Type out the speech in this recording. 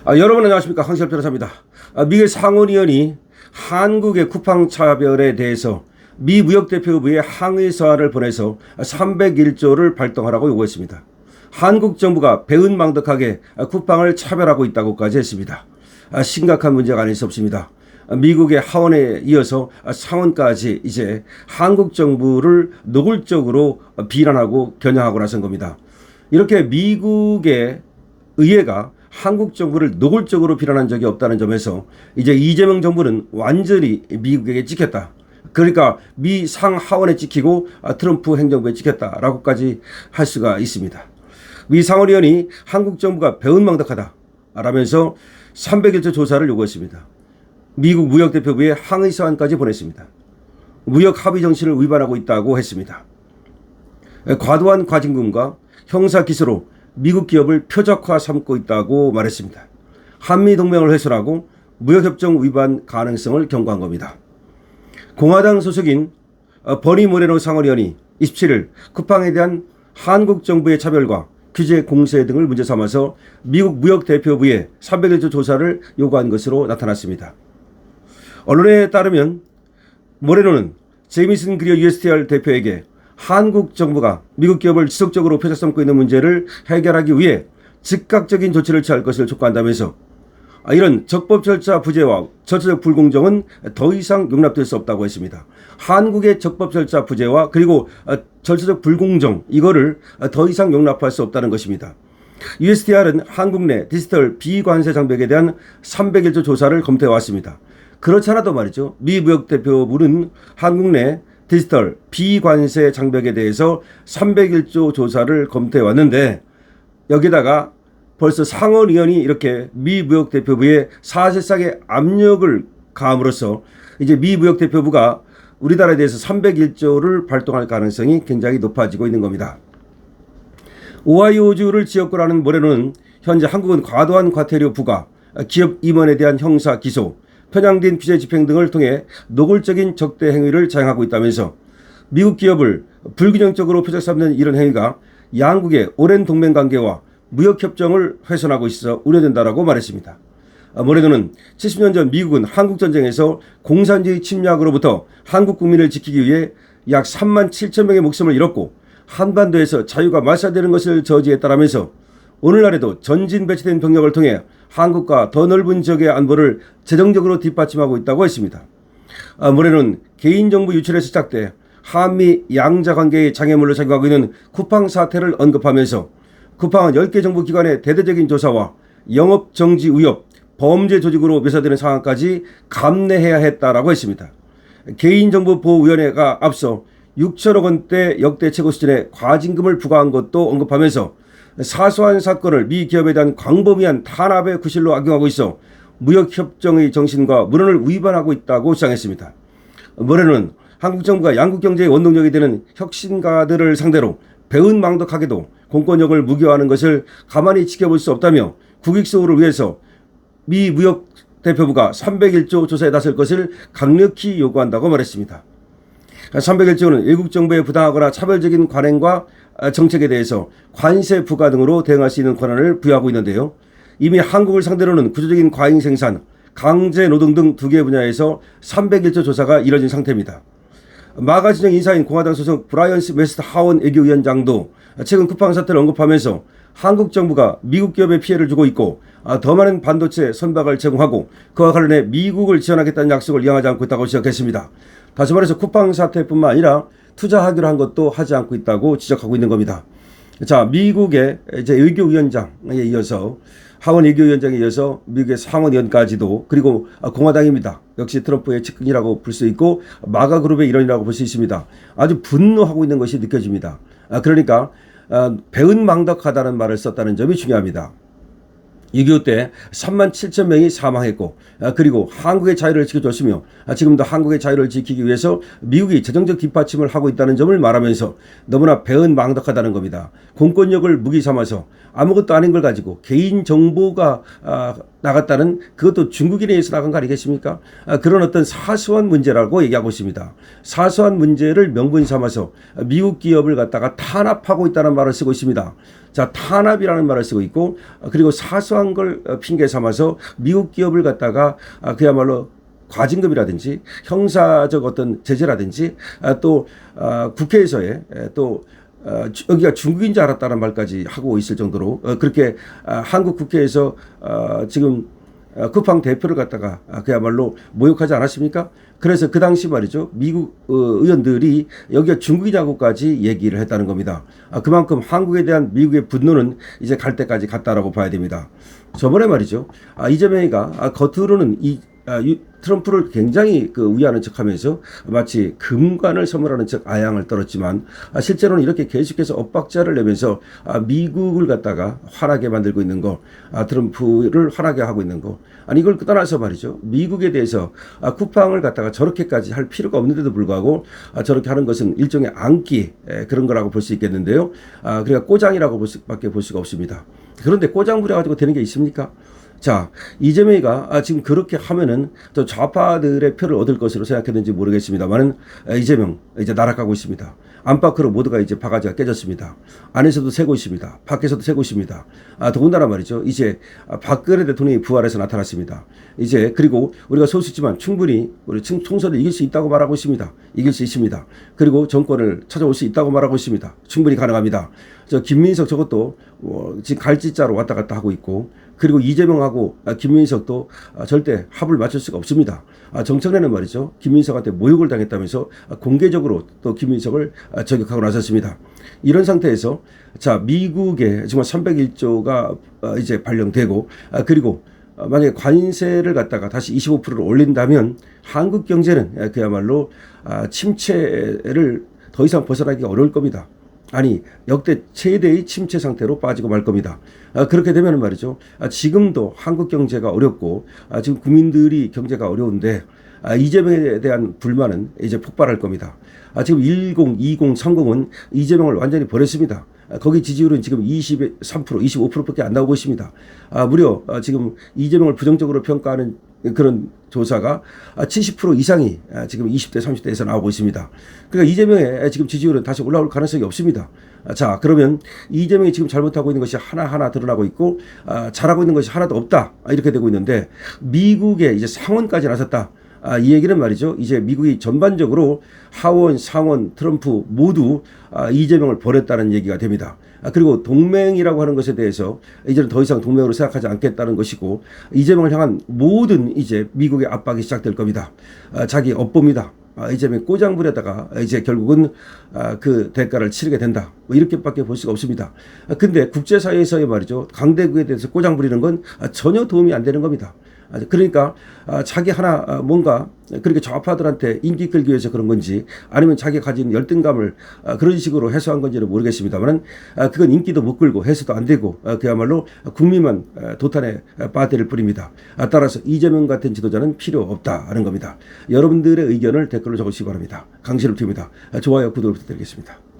여러분 안녕하십니까, 황시열 변호사입니다. 미국의 상원의원이 한국의 쿠팡 차별에 대해서 미 무역대표부에 항의 서한을 보내서 301조를 발동하라고 요구했습니다. 한국 정부가 배은망덕하게 쿠팡을 차별하고 있다고까지 했습니다. 심각한 문제가 아닐 수 없습니다. 미국의 하원에 이어서 상원까지 이제 한국 정부를 노골적으로 비난하고 겨냥하고 나선 겁니다. 이렇게 미국의 의회가 한국 정부를 노골적으로 비난한 적이 없다는 점에서 이제 이재명 정부는 완전히 미국에게 찍혔다. 그러니까 미 상하원에 찍히고 트럼프 행정부에 찍혔다라고까지 할 수가 있습니다. 미 상원의원이 한국 정부가 배은망덕하다 라면서 301조 조사를 요구했습니다. 미국 무역대표부에 항의 서한까지 보냈습니다. 무역 합의 정신을 위반하고 있다고 했습니다. 과도한 과징금과 형사 기소로 미국 기업을 표적화 삼고 있다고 말했습니다. 한미 동맹을 훼손하고 무역협정 위반 가능성을 경고한 겁니다. 공화당 소속인 버니 모레노 상원의원이 27일 쿠팡에 대한 한국 정부의 차별과 규제 공세 등을 문제 삼아서 미국 무역대표부에 301조 조사를 요구한 것으로 나타났습니다. 언론에 따르면 모레노는 제이미슨 그리어 USTR 대표에게 한국 정부가 미국 기업을 지속적으로 표적 삼고 있는 문제를 해결하기 위해 즉각적인 조치를 취할 것을 촉구한다면서 이런 적법 절차 부재와 절차적 불공정은 더 이상 용납될 수 없다고 했습니다. 한국의 적법 절차 부재와 그리고 절차적 불공정, 이거를 더 이상 용납할 수 없다는 것입니다. USTR은 한국 내 디지털 비관세 장벽에 대한 301조 조사를 검토해 왔습니다. 그렇지 않아도 말이죠, 미 무역대표부는 한국 내 디지털 비관세 장벽에 대해서 301조 조사를 검토해 왔는데, 여기다가 벌써 상원의원이 이렇게 미 무역대표부에 사실상의 압력을 가함으로써 이제 미 무역대표부가 우리나라에 대해서 301조를 발동할 가능성이 굉장히 높아지고 있는 겁니다. 오하이오주를 지역구로 하는 모레노는 현재 한국은 과도한 과태료 부과, 기업 임원에 대한 형사 기소, 편향된 규제 집행 등을 통해 노골적인 적대 행위를 자행하고 있다면서 미국 기업을 불균형적으로 표적 삼는 이런 행위가 양국의 오랜 동맹관계와 무역협정을 훼손하고 있어 우려된다라고 말했습니다. 모레노는 70년 전 미국은 한국전쟁에서 공산주의 침략으로부터 한국 국민을 지키기 위해 약 3만 7천 명의 목숨을 잃었고 한반도에서 자유가 말살되는 것을 저지했다라면서 오늘날에도 전진 배치된 병력을 통해 한국과 더 넓은 지역의 안보를 재정적으로 뒷받침하고 있다고 했습니다. 모레노는 개인정보 유출에서 시작돼 한미 양자관계의 장애물로 작용하고 있는 쿠팡 사태를 언급하면서 쿠팡은 10개 정부기관의 대대적인 조사와 영업정지 위협, 범죄 조직으로 묘사되는 상황까지 감내해야 했다라고 했습니다. 개인정보보호위원회가 앞서 6천억 원대 역대 최고 수준의 과징금을 부과한 것도 언급하면서 사소한 사건을 미 기업에 대한 광범위한 탄압의 구실로 악용하고 있어 무역협정의 정신과 문헌을 위반하고 있다고 주장했습니다. 모레노는 한국 정부가 양국 경제의 원동력이 되는 혁신가들을 상대로 배은망덕하게도 공권력을 무기화하는 것을 가만히 지켜볼 수 없다며 국익 수호를 위해서 미 무역대표부가 301조 조사에 나설 것을 강력히 요구한다고 말했습니다. 301조는 외국 정부의 부당하거나 차별적인 관행과 정책에 대해서 관세 부과 등으로 대응할 수 있는 권한을 부여하고 있는데요. 이미 한국을 상대로는 구조적인 과잉 생산, 강제 노동 등 2개 분야에서 301조 조사가 이뤄진 상태입니다. 마가 진영 인사인 공화당 소속 브라이언스 웨스트 하원 외교위원장도 최근 쿠팡 사태를 언급하면서 한국 정부가 미국 기업에 피해를 주고 있고 더 많은 반도체 선박을 제공하고 그와 관련해 미국을 지원하겠다는 약속을 이행하지 않고 있다고 지적했습니다. 다시 말해서 쿠팡 사태뿐만 아니라 투자하기로 한 것도 하지 않고 있다고 지적하고 있는 겁니다. 자, 미국의 이제 외교위원장에 이어서 하원 외교위원장에 이어서 미국의 상원의원까지도, 그리고 공화당입니다. 역시 트럼프의 측근이라고 볼 수 있고 마가 그룹의 일원이라고 볼 수 있습니다. 아주 분노하고 있는 것이 느껴집니다. 그러니까 배은망덕하다는 말을 썼다는 점이 중요합니다. 6.25 때 3만 7천 명이 사망했고, 그리고 한국의 자유를 지켜줬으며 지금도 한국의 자유를 지키기 위해서 미국이 재정적 뒷받침을 하고 있다는 점을 말하면서 너무나 배은망덕하다는 겁니다. 공권력을 무기 삼아서 아무것도 아닌 걸 가지고 개인정보가 나갔다는, 그것도 중국인에 의해서 나간 거 아니겠습니까? 그런 어떤 사소한 문제라고 얘기하고 있습니다. 사소한 문제를 명분 삼아서 미국 기업을 갖다가 탄압하고 있다는 말을 쓰고 있습니다. 자, 탄압이라는 말을 쓰고 있고, 그리고 사소한 걸 핑계 삼아서 미국 기업을 갖다가 그야말로 과징금이라든지 형사적 어떤 제재라든지 또 국회에서의 또 여기가 중국인 줄 알았다는 말까지 하고 있을 정도로 그렇게 한국 국회에서 지금 쿠팡 대표를 갖다가 그야말로 모욕하지 않았습니까? 그래서 그 당시 말이죠. 미국 의원들이 여기가 중국이냐고까지 얘기를 했다는 겁니다. 그만큼 한국에 대한 미국의 분노는 이제 갈 때까지 갔다라고 봐야 됩니다. 저번에 말이죠. 이재명이가 겉으로는 트럼프를 굉장히 위하는 척하면서 마치 금관을 선물하는 척 아양을 떨었지만 실제로는 이렇게 계속해서 엇박자를 내면서 미국을 갖다가 화나게 만들고 있는 거, 트럼프를 화나게 하고 있는 거. 아니 이걸 떠나서 말이죠. 미국에 대해서 쿠팡을 갖다가 저렇게까지 할 필요가 없는데도 불구하고 저렇게 하는 것은 일종의 안기 그런 거라고 볼 수 있겠는데요. 그러니까 꼬장이라고 밖에 볼 수가 없습니다. 그런데 꼬장 부려가지고 되는 게 있습니까? 자, 이재명이가 지금 그렇게 하면은 또 좌파들의 표를 얻을 것으로 생각했는지 모르겠습니다만은 이재명 이제 날아가고 있습니다. 안팎으로 모두가 이제 바가지가 깨졌습니다. 안에서도 새고 있습니다. 밖에서도 새고 있습니다. 더군다나 말이죠. 이제 박근혜 대통령이 부활해서 나타났습니다. 이제 그리고 우리가 소수지만 충분히 우리 총선을 이길 수 있다고 말하고 있습니다. 이길 수 있습니다. 그리고 정권을 찾아올 수 있다고 말하고 있습니다. 충분히 가능합니다. 저 김민석 저것도 지금 갈짓자로 왔다 갔다 하고 있고 그리고 이재명하고 김민석도 절대 합을 맞출 수가 없습니다. 정청래는 말이죠. 김민석한테 모욕을 당했다면서 공개적으로 또 김민석을 저격하고 나섰습니다. 이런 상태에서 자 미국의 정말 301조가 이제 발령되고 그리고 만약에 관세를 갖다가 다시 25%를 올린다면 한국 경제는 그야말로 침체를 더 이상 벗어나기가 어려울 겁니다. 아니 역대 최대의 침체 상태로 빠지고 말 겁니다. 그렇게 되면 말이죠. 지금도 한국 경제가 어렵고 지금 국민들이 경제가 어려운데 이재명에 대한 불만은 이제 폭발할 겁니다. 지금 10, 20, 30은 이재명을 완전히 버렸습니다. 거기 지지율은 지금 23%, 25%밖에 안 나오고 있습니다. 무려 지금 이재명을 부정적으로 평가하는 그런 조사가 70% 이상이 지금 20대, 30대에서 나오고 있습니다. 그러니까 이재명의 지금 지지율은 다시 올라올 가능성이 없습니다. 자, 그러면 이재명이 지금 잘못하고 있는 것이 하나하나 드러나고 있고 잘하고 있는 것이 하나도 없다. 이렇게 되고 있는데 미국의 이제 상원까지 나섰다. 이 얘기는 말이죠. 이제 미국이 전반적으로 하원, 상원, 트럼프 모두 이재명을 버렸다는 얘기가 됩니다. 그리고 동맹이라고 하는 것에 대해서 이제는 더 이상 동맹으로 생각하지 않겠다는 것이고 이재명을 향한 모든 이제 미국의 압박이 시작될 겁니다. 자기 업보입니다. 이재명이 꼬장 부려다가 이제 결국은 그 대가를 치르게 된다. 뭐 이렇게밖에 볼 수가 없습니다. 근데 국제사회에서의 말이죠. 강대국에 대해서 꼬장 부리는 건 전혀 도움이 안 되는 겁니다. 그러니까 자기 하나 뭔가 그렇게 좌파들한테 인기 끌기 위해서 그런 건지 아니면 자기가 가진 열등감을 그런 식으로 해소한 건지는 모르겠습니다만 그건 인기도 못 끌고 해소도 안 되고 그야말로 국민만 도탄에 빠대를 뿌립니다. 따라서 이재명 같은 지도자는 필요 없다는 겁니다. 여러분들의 의견을 댓글로 적으시기 바랍니다. 강신욱 TV입니다. 좋아요, 구독을 부탁드리겠습니다.